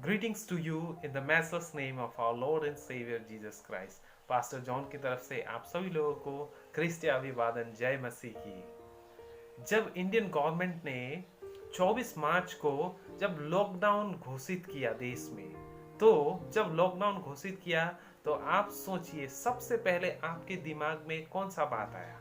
Greetings to you in the matchless name of our Lord and Savior Jesus Christ. Pastor John की तरफ से आप सभी लोगों को ख्रिस्ती अभिवादन जय मसीह की। जब इंडियन गवर्नमेंट ने 24 मार्च को जब लॉकडाउन घोषित किया देश में, तो जब लॉकडाउन घोषित किया तो आप सोचिए सबसे पहले आपके दिमाग में कौन सा बात आया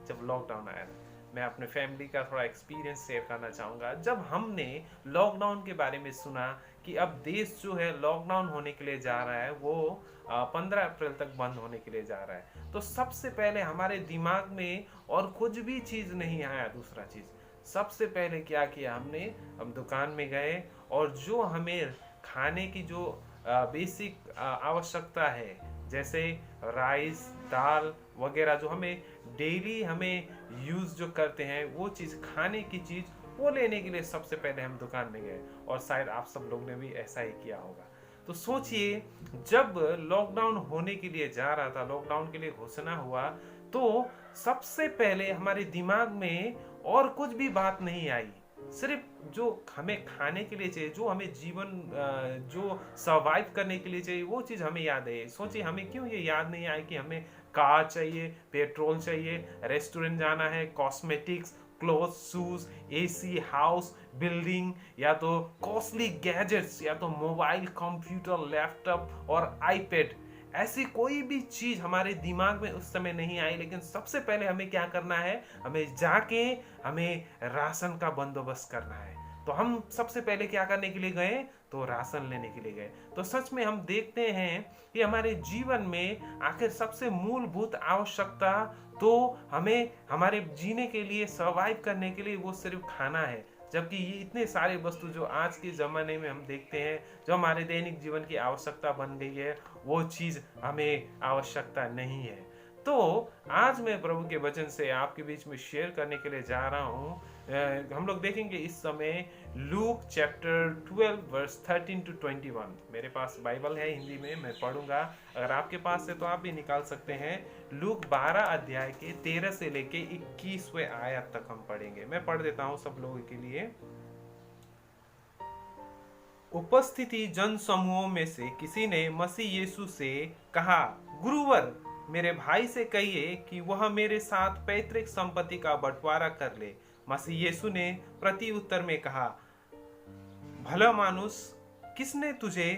जब लॉकडाउन आया। मैं अपने फैमिली का थोड़ा एक्सपीरियंस शेयर करना चाहूँगा। जब हमने लॉकडाउन के बारे में सुना कि अब देश जो है लॉकडाउन होने के लिए जा रहा है, वो 15 अप्रैल तक बंद होने के लिए जा रहा है, तो सबसे पहले हमारे दिमाग में और कुछ भी चीज़ नहीं आया। दूसरा चीज़ सबसे पहले क्या किया हमने, हम दुकान में गए और जो हमें खाने की जो बेसिक आवश्यकता है, जैसे राइस, दाल वगैरह, जो हमें डेली हमें यूज़ जो करते हैं, वो चीज़, खाने की चीज़, वो लेने के लिए सबसे पहले हम दुकान में गए। और शायद आप सब लोग ने भी ऐसा ही किया होगा। तो सोचिए जब लॉकडाउन होने के लिए जा रहा था, लॉकडाउन के लिए घोषणा हुआ, तो सबसे पहले हमारे दिमाग में और कुछ भी बात नहीं आई। सिर्फ जो हमें खाने के लिए चाहिए, जो हमें जीवन जो सर्वाइव करने के लिए चाहिए, वो चीज़ हमें याद है। सोचिए हमें क्यों ये याद नहीं आया कि हमें कार चाहिए, पेट्रोल चाहिए, रेस्टोरेंट जाना है, cosmetics, cloth, shoes, AC, house, building, या तो कॉस्टली गैजेट्स, या तो मोबाइल, कंप्यूटर, लैपटॉप और आईपैड। ऐसी कोई भी चीज हमारे दिमाग में उस समय नहीं आई। लेकिन सबसे पहले हमें क्या करना है, हमें जाके हमें राशन का बंदोबस्त करना है। तो हम सबसे पहले क्या करने के लिए गए, तो राशन लेने के लिए गए। तो सच में हम देखते हैं कि हमारे जीवन में आखिर सबसे मूलभूत आवश्यकता तो हमें हमारे जीने के लिए, सर्वाइव करने के लिए, वो सिर्फ खाना है। जबकि ये इतने सारे वस्तु जो आज के ज़माने में हम देखते हैं, जो हमारे दैनिक जीवन की आवश्यकता बन गई है, वो चीज़ हमें आवश्यकता नहीं है। तो आज मैं प्रभु के वचन से आपके बीच में शेयर करने के लिए जा रहा हूँ। हम लोग देखेंगे इस समय लूक चैप्टर 12 वर्स 13 to 21। मेरे पास बाइबल है, हिंदी में मैं पढ़ूंगा। अगर आपके पास है तो आप भी निकाल सकते हैं। लूक 12 अध्याय के 13 से लेके 21वें आयत तक हम पढ़ेंगे। मैं पढ़ देता हूँ सब लोगों के लिए। उपस्थिति जन समूहों में से किसी ने मसीह यीशु से कहा, गुरुवर, मेरे भाई से कहिए कि वह मेरे साथ पैतृक संपत्ति का बंटवारा कर ले। मसीह यीशु ने प्रति उत्तर में कहा, भला मानुस, किसने तुझे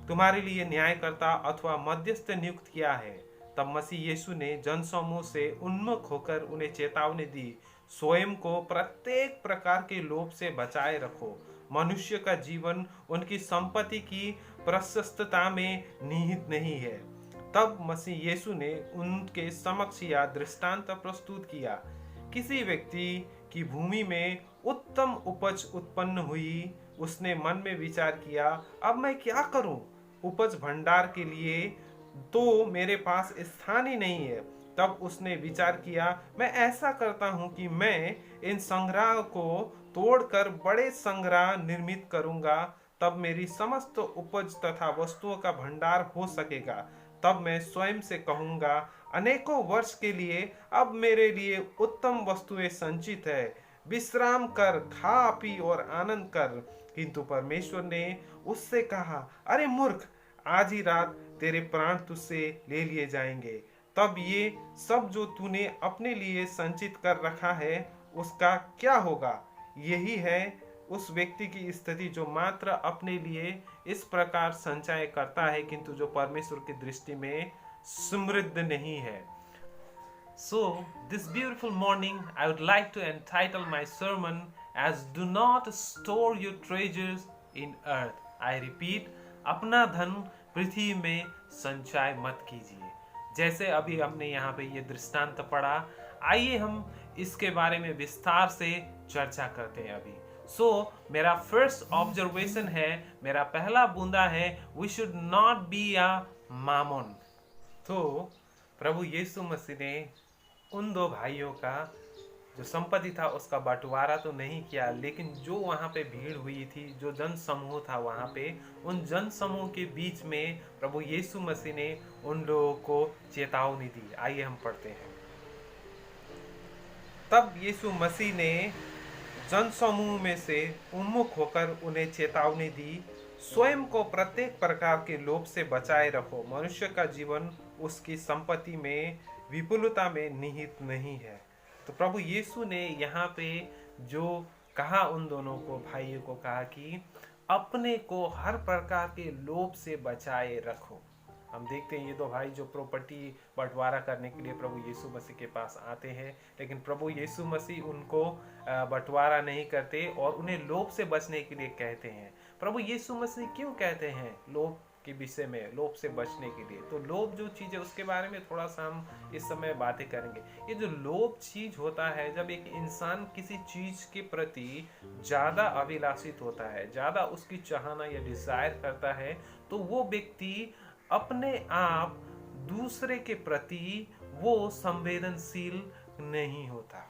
तुम्हारे लिए न्यायकर्ता अथवा मध्यस्थ नियुक्त किया है? तब मसीह यीशु ने जनसमूह से उन्मुख होकर उन्हें चेतावनी दी, स्वयं को प्रत्येक प्रकार के लोभ से बचाए रखो। मनुष्य का जीवन उनकी संपत्ति की प्रशस्तता में निहित नहीं है। तब मसीह यीशु ने उनके समक्ष यह दृष्टांत प्रस्तुत किया, किसी व्यक्ति की भूमि में उत्तम उपज उत्पन्न हुई। उसने मन में विचार किया, अब मैं क्या करूं? उपज भंडार के लिए तो मेरे पास स्थान ही नहीं है। तब उसने विचार किया, मैं ऐसा करता हूं कि मैं इन संग्रह को तोड़कर बड़े संग्रह निर्मित करूंगा। तब मेरी समस्त उपज तथा वस्तुओं का भंडार हो सकेगा। तब मैं स्वयं से कहूंगा, अनेकों वर्ष के लिए अब मेरे लिए उत्तम वस्तुएं संचित है। विश्राम कर, खा पी और आनंद कर। किंतु परमेश्वर ने उससे कहा, अरे मूर्ख, आज ही रात तेरे प्राण तुझसे ले लिए जाएंगे। तब ये सब जो तूने अपने लिए संचित कर रखा है, उसका क्या होगा? यही है उस व्यक्ति की स्थिति जो मात्र अपने लिए इस प्रकार संचय करता है, किंतु जो परमेश्वर की दृष्टि में समृद्ध नहीं है। So, this beautiful morning, I would like to entitle my sermon as Do Not Store Your Treasures in Earth. I repeat, अपना धन पृथ्वी में संचय मत कीजिए। जैसे अभी हमने यहाँ पे ये दृष्टांत पढ़ा, आइए हम इसके बारे में विस्तार से चर्चा करते हैं अभी। मेरा फर्स्ट ऑब्जर्वेशन है, मेरा पहला बूंदा है, we should not be a मामोन। तो प्रभु यीशु मसीह ने उन दो भाइयों का जो संपत्ति था उसका बंटवारा तो नहीं किया, लेकिन जो वहाँ पे भीड़ हुई थी, जो जन समूह था वहाँ पे, उन जन समूह के बीच में प्रभु यीशु मसीह ने उन लोगों को चेतावनी दी। आइए हम पढ़ते हैं। तब यीशु मसीह ने जन समूह में से उन्मुख होकर उन्हें चेतावनी दी, स्वयं को प्रत्येक प्रकार के लोभ से बचाए रखो। मनुष्य का जीवन उसकी संपत्ति में विपुलता में निहित नहीं है। तो प्रभु यीशु ने यहाँ पे जो कहा, उन दोनों को, भाइयों को कहा कि अपने को हर प्रकार के लोभ से बचाए रखो। हम देखते हैं ये दो भाई जो प्रॉपर्टी बंटवारा करने के लिए प्रभु यीशु मसीह के पास आते हैं, लेकिन प्रभु यीशु मसीह उनको बंटवारा नहीं करते और उन्हें लोभ से बचने के लिए कहते हैं। प्रभु यीशु मसीह क्यों कहते हैं लोभ के विषय में, लोभ से बचने के लिए? तो लोभ जो चीज़ है उसके बारे में थोड़ा सा हम इस समय बातें करेंगे। ये जो लोभ चीज होता है, जब एक इंसान किसी चीज के प्रति ज़्यादा अभिलाषित होता है, ज़्यादा उसकी चाहना या डिजायर करता है, तो वो व्यक्ति अपने आप दूसरे के प्रति वो संवेदनशील नहीं होता।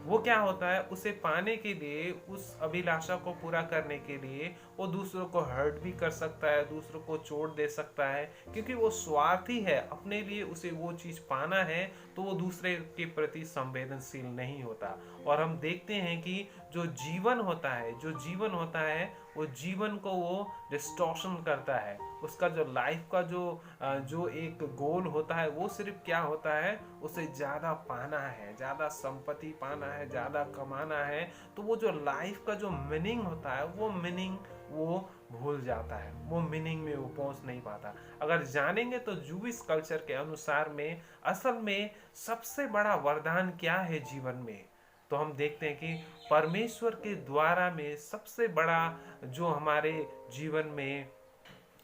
वो क्या होता है, उसे पाने के लिए, उस अभिलाषा को पूरा करने के लिए वो दूसरों को हर्ट भी कर सकता है, दूसरों को चोट दे सकता है, क्योंकि वो स्वार्थी है। अपने लिए उसे वो चीज पाना है तो वो दूसरे के प्रति संवेदनशील नहीं होता। और हम देखते हैं कि जो जीवन होता है वो जीवन को वो डिस्टॉर्शन करता है। उसका जो लाइफ का जो एक गोल होता है वो सिर्फ क्या होता है, उसे ज़्यादा पाना है, ज़्यादा संपत्ति पाना है, ज़्यादा कमाना है। तो वो जो लाइफ का जो मीनिंग होता है वो मीनिंग वो भूल जाता है, वो मीनिंग में वो पहुंच नहीं पाता। अगर जानेंगे तो जूविश कल्चर के अनुसार में असल में सबसे बड़ा वरदान क्या है जीवन में, तो हम देखते हैं कि परमेश्वर के द्वारा में सबसे बड़ा जो हमारे जीवन में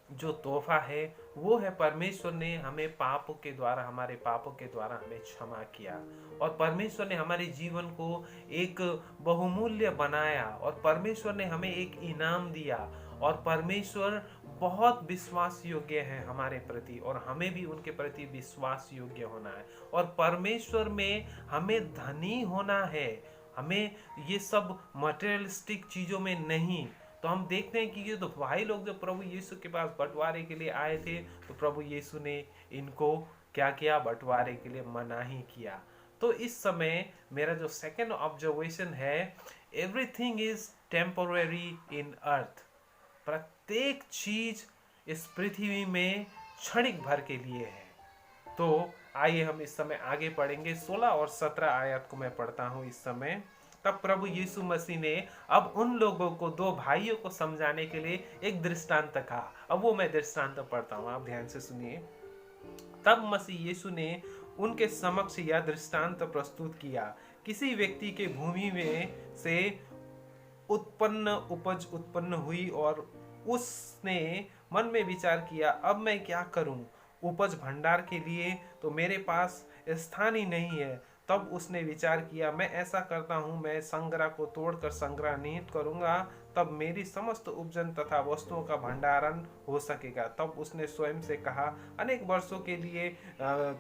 जो तोहफा है वो है, परमेश्वर ने हमें पापों के द्वारा, हमारे पापों के द्वारा हमें क्षमा किया, और परमेश्वर ने हमारे जीवन को एक बहुमूल्य बनाया, और परमेश्वर ने हमें एक इनाम दिया, और परमेश्वर बहुत विश्वास योग्य है हमारे प्रति, और हमें भी उनके प्रति विश्वास योग्य होना है। और परमेश्वर में हमें धनी होना है, हमें ये सब मटेरियलिस्टिक चीज़ों में नहीं। तो हम देखते हैं कि ये तो भाई लोग जो प्रभु यीशु के पास बंटवारे के लिए आए थे, तो प्रभु यीशु ने इनको क्या किया, बंटवारे के लिए मना ही किया। तो इस समय मेरा जो सेकंड ऑब्जर्वेशन है, एवरीथिंग इज टेम्पोररी इन अर्थ। प्रत्येक चीज इस पृथ्वी में क्षणिक भर के लिए है। तो आइए हम इस समय आगे पढ़ेंगे। 16 और 17 आयत को मैं पढ़ता हूँ इस समय। तब प्रभु यीशु मसीह ने अब उन लोगों को, दो भाइयों को समझाने के लिए एक दृष्टांत कहा। अब वो मैं दृष्टांत पढ़ता हूँ, आप ध्यान से सुनिए। तब मसीह यीशु ने उनके समक्ष यह दृष्टांत प्रस्तुत किया, किसी व्यक्ति के भूमि में से उपज उत्पन्न हुई, और उसने मन में विचार किया, अब मैं क्या करूं, उपज भंडार के लिए तो मेरे पास स्थान ही नहीं है। तब उसने विचार किया, मैं ऐसा करता हूँ, मैं संग्रह को तोड़कर संग्रह निहित करूँगा, तब मेरी समस्त उपजन तथा वस्तुओं का भंडारण हो सकेगा। तब उसने स्वयं से कहा, अनेक वर्षों के लिए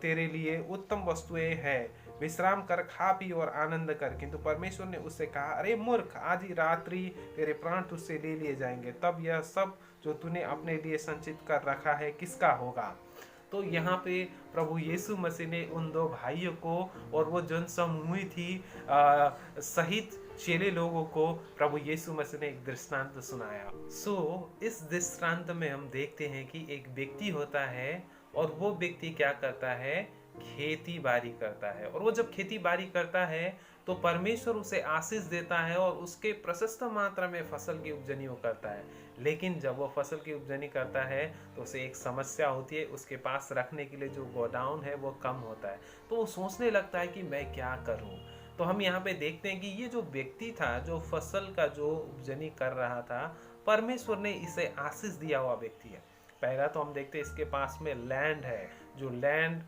तेरे लिए उत्तम वस्तुएं हैं, विश्राम कर, खा पी और आनंद कर। किंतु परमेश्वर ने उससे कहा, अरे मूर्ख, आज ही रात्रि तेरे प्राण तुझसे ले लिए जाएंगे, तब यह सब जो तूने अपने लिए संचित कर रखा है किसका होगा। तो यहाँ पे प्रभु यीशु मसीह ने उन दो भाइयों को और वो जनसमूह थी सहित चेले लोगों को प्रभु यीशु मसीह ने एक दृष्टांत सुनाया। इस दृष्टांत में हम देखते हैं कि एक व्यक्ति होता है, और वो व्यक्ति क्या करता है, खेती बाड़ी करता है। और वो जब खेती बाड़ी करता है तो परमेश्वर उसे आशीष देता है और उसके प्रशस्त मात्रा में फसल की उपजनी वो करता है। लेकिन जब वो फसल की उपजनी करता है तो उसे एक समस्या होती है, उसके पास रखने के लिए जो गोडाउन है वो कम होता है। तो वो सोचने लगता है कि मैं क्या करूं। तो हम यहाँ पे देखते हैं कि ये जो व्यक्ति था, जो फसल का जो उपजनी कर रहा था, परमेश्वर ने इसे आशीष दिया हुआ व्यक्ति है। पहला तो हम देखते हैं इसके पास में लैंड है, जो लैंड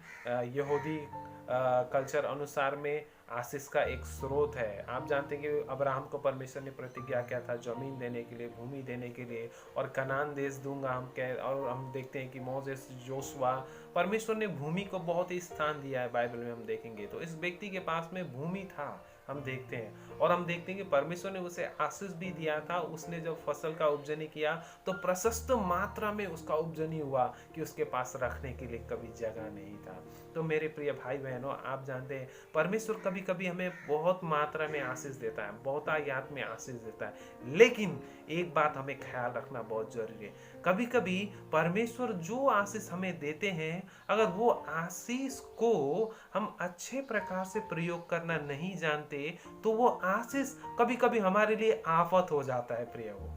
यहूदी कल्चर अनुसार में आशीष का एक स्रोत है। आप जानते हैं कि अब्राहम को परमेश्वर ने प्रतिज्ञा किया था जमीन देने के लिए, भूमि देने के लिए, और कनान देश दूंगा हम कह। और हम देखते हैं कि मोसेस, जोशुआ, परमेश्वर ने भूमि को बहुत ही स्थान दिया है बाइबल में, हम देखेंगे। तो इस व्यक्ति के पास में भूमि था, हम देखते हैं। और हम देखते हैं कि परमेश्वर ने उसे आशीष भी दिया था। उसने जब फसल का उपजनी किया तो प्रशस्त मात्रा में उसका उपजनी हुआ कि उसके पास रखने के लिए कभी जगह नहीं था। तो मेरे प्रिय भाई बहनों, आप जानते हैं परमेश्वर कभी कभी हमें बहुत मात्रा में आशीष देता है, बहुतायत में आशीष देता है, लेकिन एक बात हमें ख्याल रखना बहुत जरूरी है। कभी कभी परमेश्वर जो आशीष हमें देते हैं, अगर वो आशीष को हम अच्छे प्रकार से प्रयोग करना नहीं जानते तो वो आशीष कभी कभी हमारे लिए आफत हो जाता है प्रिय हो।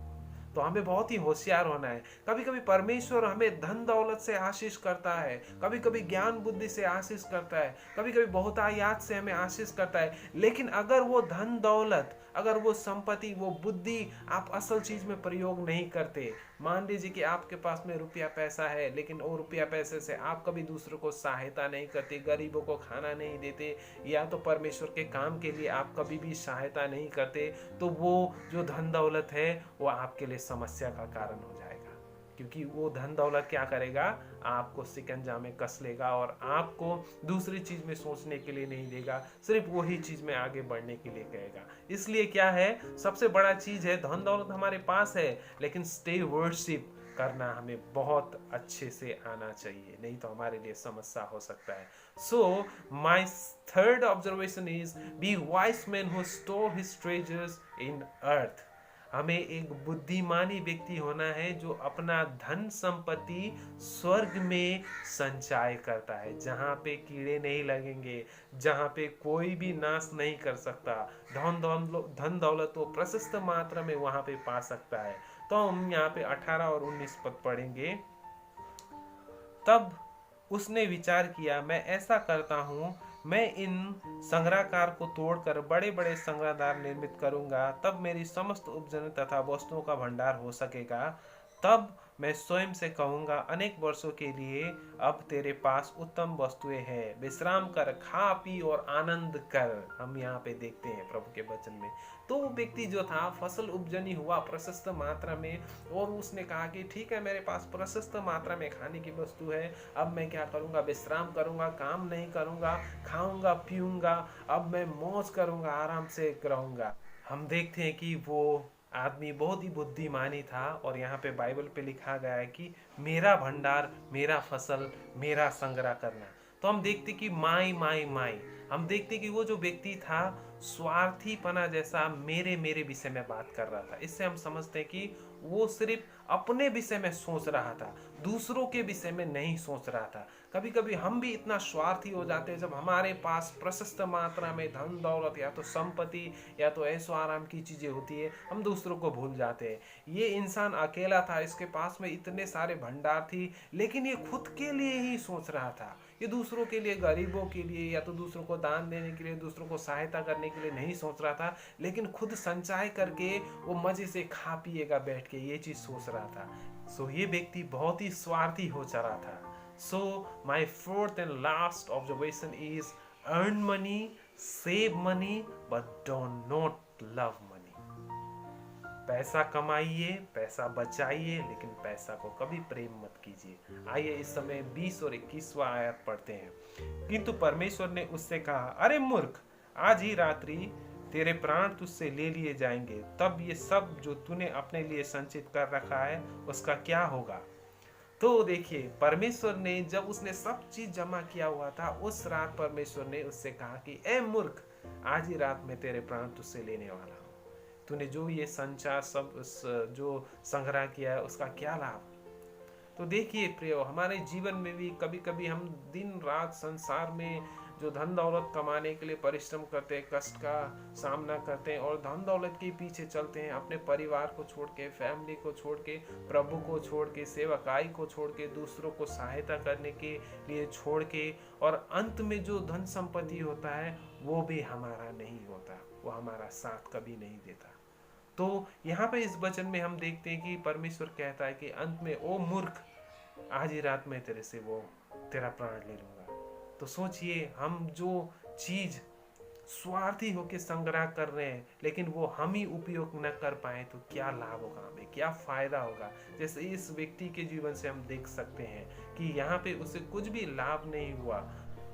तो हमें बहुत ही होशियार होना है। कभी कभी परमेश्वर हमें धन दौलत से आशीष करता है, कभी कभी ज्ञान बुद्धि से आशीष करता है, कभी कभी बहुतायत से हमें आशीष करता है, लेकिन अगर वो धन दौलत, अगर वो संपत्ति, वो बुद्धि आप असल चीज में प्रयोग नहीं करते, मान लीजिए कि आपके पास में रुपया पैसा है, लेकिन वो रुपया पैसे से आप कभी दूसरों को सहायता नहीं करते, गरीबों को खाना नहीं देते, या तो परमेश्वर के काम के लिए आप कभी भी सहायता नहीं करते, तो वो जो धन दौलत है वो आपके लिए समस्या का कारण हो जाएगा। क्योंकि वो धन दौलत क्या करेगा, आपको शिकंजा में कस लेगा और आपको दूसरी चीज में सोचने के लिए नहीं देगा, सिर्फ वही चीज में आगे बढ़ने के लिए कहेगा। इसलिए क्या है, सबसे बड़ा चीज है, धन दौलत हमारे पास है, लेकिन स्टे वर्शिप करना हमें बहुत अच्छे से आना चाहिए, नहीं तो हमारे लिए समस्या हो सकता है। So my third observation is be wise man who store his treasures in earth. हमें एक बुद्धिमानी व्यक्ति होना है जो अपना धन संपत्ति स्वर्ग में संचय करता है, जहाँ पे कीड़े नहीं लगेंगे, जहाँ पे कोई भी नाश नहीं कर सकता। धन दौलत वो प्रशस्त मात्रा में वहाँ पे पा सकता है। तो हम यहाँ पे 18 और 19 पद पढ़ेंगे। तब उसने विचार किया, मैं ऐसा करता हूँ, मैं इन संग्रहकार को तोड़कर बड़े बड़े संग्रहदार निर्मित करूंगा, तब मेरी समस्त उपजन तथा वस्तुओं का भंडार हो सकेगा। तब मैं स्वयं से कहूंगा, अनेक वर्षों के लिए अब तेरे पास उत्तम वस्तुएं हैं, विश्राम कर, खा पी और आनंद कर। हम यहाँ पे देखते हैं प्रभु के वचन में, तो वो व्यक्ति जो था, फसल उपजनी हुआ प्रशस्त मात्रा में, और उसने कहा कि ठीक है, मेरे पास प्रशस्त मात्रा में खाने की वस्तु है, अब मैं क्या करूंगा, विश्राम करूंगा, काम नहीं करूंगा, खाऊंगा पीऊंगा, अब मैं मौज करूंगा, आराम से रहूंगा। हम देखते हैं कि वो आदमी बहुत ही बुद्धिमानी था, और यहाँ पे बाइबल पे लिखा गया है कि मेरा भंडार, मेरा फसल, मेरा संग्रह करना। तो हम देखते कि माई माई माई, हम देखते कि वो जो व्यक्ति था स्वार्थीपना जैसा मेरे मेरे विषय में बात कर रहा था। इससे हम समझते हैं कि वो सिर्फ अपने विषय में सोच रहा था, दूसरों के विषय में नहीं सोच रहा था। कभी कभी हम भी इतना स्वार्थी हो जाते हैं, जब हमारे पास प्रशस्त मात्रा में धन दौलत या तो संपत्ति या तो ऐशो आराम की चीजें होती है, हम दूसरों को भूल जाते हैं। ये इंसान अकेला था, इसके पास में इतने सारे भंडार थी, लेकिन ये खुद के लिए ही सोच रहा था। ये दूसरों के लिए, गरीबों के लिए या तो दूसरों को दान देने के लिए, दूसरों को सहायता करने के लिए नहीं सोच रहा था, लेकिन खुद संचय करके वो मजे से खा पिएगा बैठ के, ये चीज सोच रहा था। सो ये व्यक्ति बहुत ही स्वार्थी हो चला था। So my fourth and last observation is earn money, save money, but don't not love money. पैसा कमाइए, पैसा बचाइए, लेकिन पैसा को कभी प्रेम मत कीजिए। आइए इस समय 20 और 21वां आयत पढ़ते हैं। किंतु परमेश्वर ने उससे कहा, अरे मूर्ख, आज ही रात्रि तेरे प्राण तुझसे ले लिए जाएंगे, तब ये सब जो तूने अपने लिए संचित कर रखा है उसका क्या होगा। तो देखिए, परमेश्वर ने जब उसने सब चीज जमा किया हुआ था, उस रात परमेश्वर ने उससे कहा कि ए मूर्ख, आज ही रात में तेरे प्राण तुझसे लेने वाला हूं। तूने जो ये संचार सब जो संग्रह किया है उसका क्या लाभ। तो देखिए प्रियो, हमारे जीवन में भी कभी कभी हम दिन रात संसार में जो धन दौलत कमाने के लिए परिश्रम करते हैं, कष्ट का सामना करते हैं और धन दौलत के पीछे चलते हैं, अपने परिवार को छोड़ के, फैमिली को छोड़ के, प्रभु को छोड़ के, सेवकाई को छोड़ के, दूसरों को सहायता करने के लिए छोड़ के, और अंत में जो धन संपत्ति होता है वो भी हमारा नहीं होता, वो हमारा साथ कभी नहीं देता। तो यहाँ पे इस वचन में हम देखते हैं कि परमेश्वर कहता है कि अंत में, ओ मूर्ख, आज ही रात में तेरे से वो तेरा प्राण ले लूंगा। तो सोचिए, हम जो चीज स्वार्थी होकर संग्रह कर रहे हैं, लेकिन वो हम ही उपयोग न कर पाए, तो क्या लाभ होगा, हमें क्या फायदा होगा। जैसे इस व्यक्ति के जीवन से हम देख सकते हैं कि यहाँ पे उसे कुछ भी लाभ नहीं हुआ।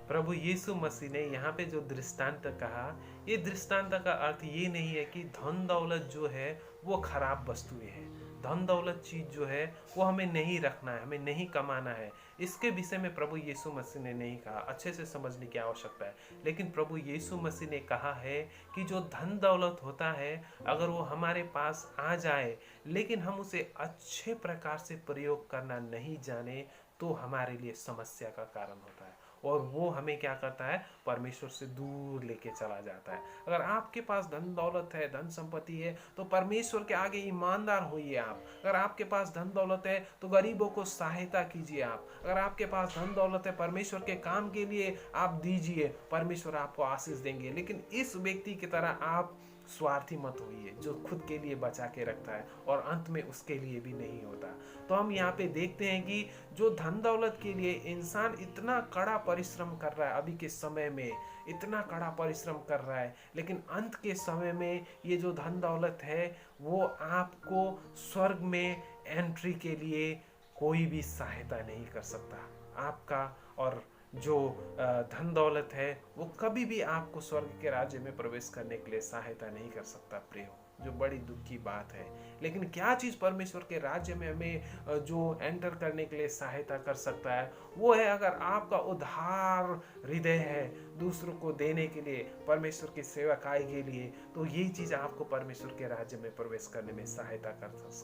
प्रभु यीशु मसीह ने यहाँ पे जो दृष्टांत कहा ये दृष्टांत का अर्थ ये नहीं है कि धन दौलत जो है वो खराब वस्तुएं हैं। धन दौलत चीज जो है वो हमें नहीं रखना है, हमें नहीं कमाना है। इसके विषय में प्रभु यीशु मसीह ने नहीं कहा, अच्छे से समझने की आवश्यकता है। लेकिन प्रभु यीशु मसीह ने कहा है कि जो धन दौलत होता है अगर वो हमारे पास आ जाए लेकिन हम उसे अच्छे प्रकार से प्रयोग करना नहीं जाने तो हमारे लिए समस्या का कारण होता है, और वो हमें क्या करता है, परमेश्वर से दूर लेके चला जाता है। अगर आपके पास धन दौलत है, धन संपत्ति है, तो परमेश्वर के आगे ईमानदार होइए आप। अगर आपके पास धन दौलत है तो गरीबों को सहायता कीजिए आप। अगर आपके पास धन दौलत है, परमेश्वर के काम के लिए आप दीजिए, परमेश्वर आपको आशीष देंगे। लेकिन इस व्यक्ति की तरह आप स्वार्थी मत होइए जो खुद के लिए बचा के रखता है और अंत में उसके लिए भी नहीं होता। तो हम यहाँ पे देखते हैं कि जो धन दौलत के लिए इंसान इतना कड़ा परिश्रम कर रहा है, अभी के समय में इतना कड़ा परिश्रम कर रहा है, लेकिन अंत के समय में ये जो धन दौलत है वो आपको स्वर्ग में एंट्री के लिए कोई भी सहायता नहीं कर सकता। आपका और जो धन दौलत है वो कभी भी आपको स्वर्ग के राज्य में प्रवेश करने के लिए सहायता नहीं कर सकता प्रियो, जो बड़ी दुख की बात है। लेकिन क्या चीज परमेश्वर के राज्य में हमें जो एंटर करने के लिए सहायता कर सकता है वो है, अगर आपका उदार हृदय है दूसरों को देने के लिए, परमेश्वर की सेवकाई के लिए, तो ये चीज आपको परमेश्वर के राज्य में प्रवेश करने में सहायता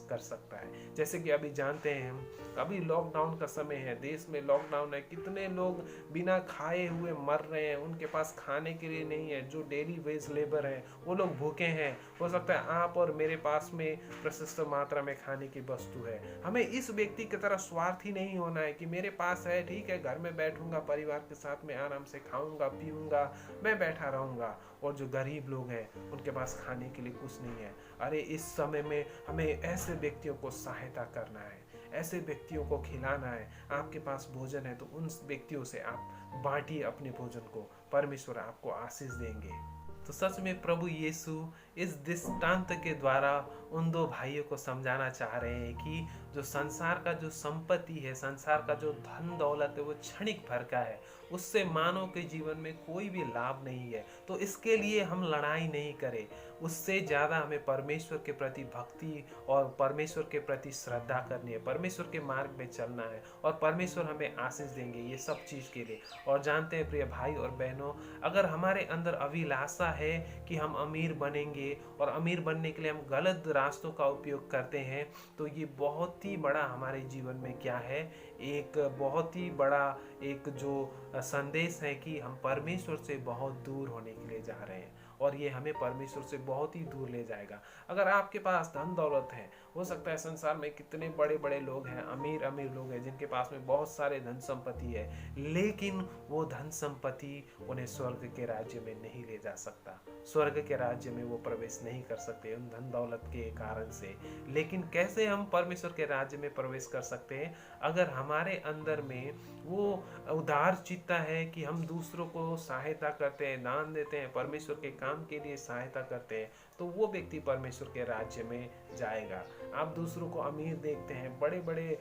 कर सकता है। जैसे कि अभी जानते हैं हम, अभी लॉकडाउन का समय है, देश में लॉकडाउन है, कितने लोग बिना खाए हुए मर रहे हैं, उनके पास खाने के लिए नहीं है। जो डेली वेज लेबर है वो लोग भूखे हैं। हो सकता है आप और मेरे पास में प्रशस्त मात्रा में खाने की वस्तु है। हमें इस व्यक्ति की तरह स्वार्थी नहीं होना है कि मेरे पास है, ठीक है, घर में बैठूंगा, परिवार के साथ में आराम से खाऊंगा पीऊंगा, मैं बैठा रहूंगा, और जो गरीब लोग हैं उनके पास खाने के लिए कुछ नहीं है। अरे इस समय में हमें ऐसे व्यक्तियों को सहायता करना है, ऐसे व्यक्तियों को खिलाना है। आपके पास भोजन है तो उन व्यक्तियों से आप बांटिए अपने भोजन को, परमेश्वर आपको आशीष देंगे। तो सच में प्रभु यीशु इस दृष्टांत के द्वारा उन दो भाइयों को समझाना चाह रहे हैं कि जो संसार का जो संपत्ति है, संसार का जो धन दौलत है वो क्षणिक भर का है, उससे मानव के जीवन में कोई भी लाभ नहीं है। तो इसके लिए हम लड़ाई नहीं करें, उससे ज़्यादा हमें परमेश्वर के प्रति भक्ति और परमेश्वर के प्रति श्रद्धा करनी है, परमेश्वर के मार्ग में चलना है, और परमेश्वर हमें आशीष देंगे ये सब चीज़ के लिए। और जानते हैं प्रिय भाई और बहनों, अगर हमारे अंदर अभिलाषा है कि हम अमीर बनेंगे और अमीर बनने के लिए हम गलत रास्तों का उपयोग करते हैं, तो ये बहुत ही बड़ा हमारे जीवन में क्या है, एक बहुत ही बड़ा एक जो संदेश है कि हम परमेश्वर से बहुत दूर होने के लिए जा रहे हैं, और ये हमें परमेश्वर से बहुत ही दूर ले जाएगा। अगर आपके पास धन दौलत है, हो सकता है संसार में कितने बड़े बड़े लोग हैं, अमीर अमीर लोग हैं जिनके पास में बहुत सारे धन संपत्ति है, लेकिन वो धन संपत्ति उन्हें स्वर्ग के राज्य में नहीं ले जा सकता, स्वर्ग के राज्य में वो प्रवेश नहीं कर सकते उन धन दौलत के कारण से। लेकिन कैसे हम परमेश्वर के राज्य में प्रवेश कर सकते हैं? अगर हमारे अंदर में वो उदार चित्ता है कि हम दूसरों को सहायता करते हैं, दान देते हैं, परमेश्वर के काम के लिए सहायता करते हैं, तो वो व्यक्ति परमेश्वर के राज्य में जाएगा। आप दूसरों को अमीर देखते हैं, बड़े बड़े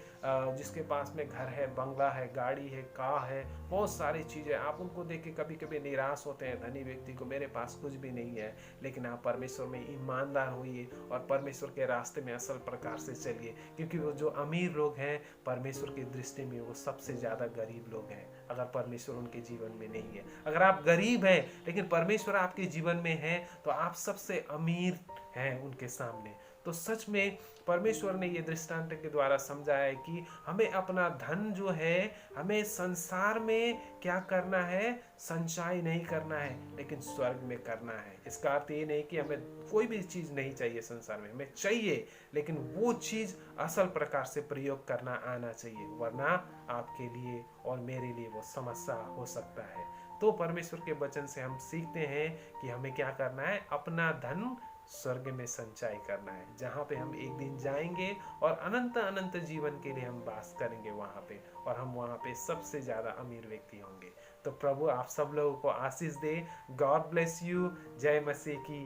जिसके पास में घर है, बंगला है, गाड़ी है, कार है, बहुत सारी चीज़ें, आप उनको देख के कभी कभी निराश होते हैं, धनी व्यक्ति को मेरे पास कुछ भी नहीं है। लेकिन आप परमेश्वर में ईमानदार होइए और परमेश्वर के रास्ते में असल प्रकार से चलिए, क्योंकि वो जो अमीर लोग हैं परमेश्वर की दृष्टि में वो सबसे ज़्यादा गरीब लोग हैं, अगर परमेश्वर उनके जीवन में नहीं है। अगर आप गरीब हैं लेकिन परमेश्वर आपके जीवन में है तो आप सबसे अमीर हैं उनके सामने। तो सच में परमेश्वर ने ये दृष्टांत के द्वारा समझाया है कि हमें अपना धन जो है, हमें संसार में क्या करना है, संचय नहीं करना है, लेकिन स्वर्ग में करना है। इसका अर्थ ये नहीं कि हमें कोई भी चीज़ नहीं चाहिए संसार में, हमें चाहिए, लेकिन वो चीज़ असल प्रकार से प्रयोग करना आना चाहिए, वरना आपके लिए और मेरे लिए वो समस्या हो सकता है। तो परमेश्वर के वचन से हम सीखते हैं कि हमें क्या करना है, अपना धन स्वर्ग में संचय करना है, जहाँ पे हम एक दिन जाएंगे और अनंत अनंत जीवन के लिए हम वास करेंगे वहाँ पे, और हम वहाँ पे सबसे ज़्यादा अमीर व्यक्ति होंगे। तो प्रभु आप सब लोगों को आशीष दे। God bless you. जय मसीह की।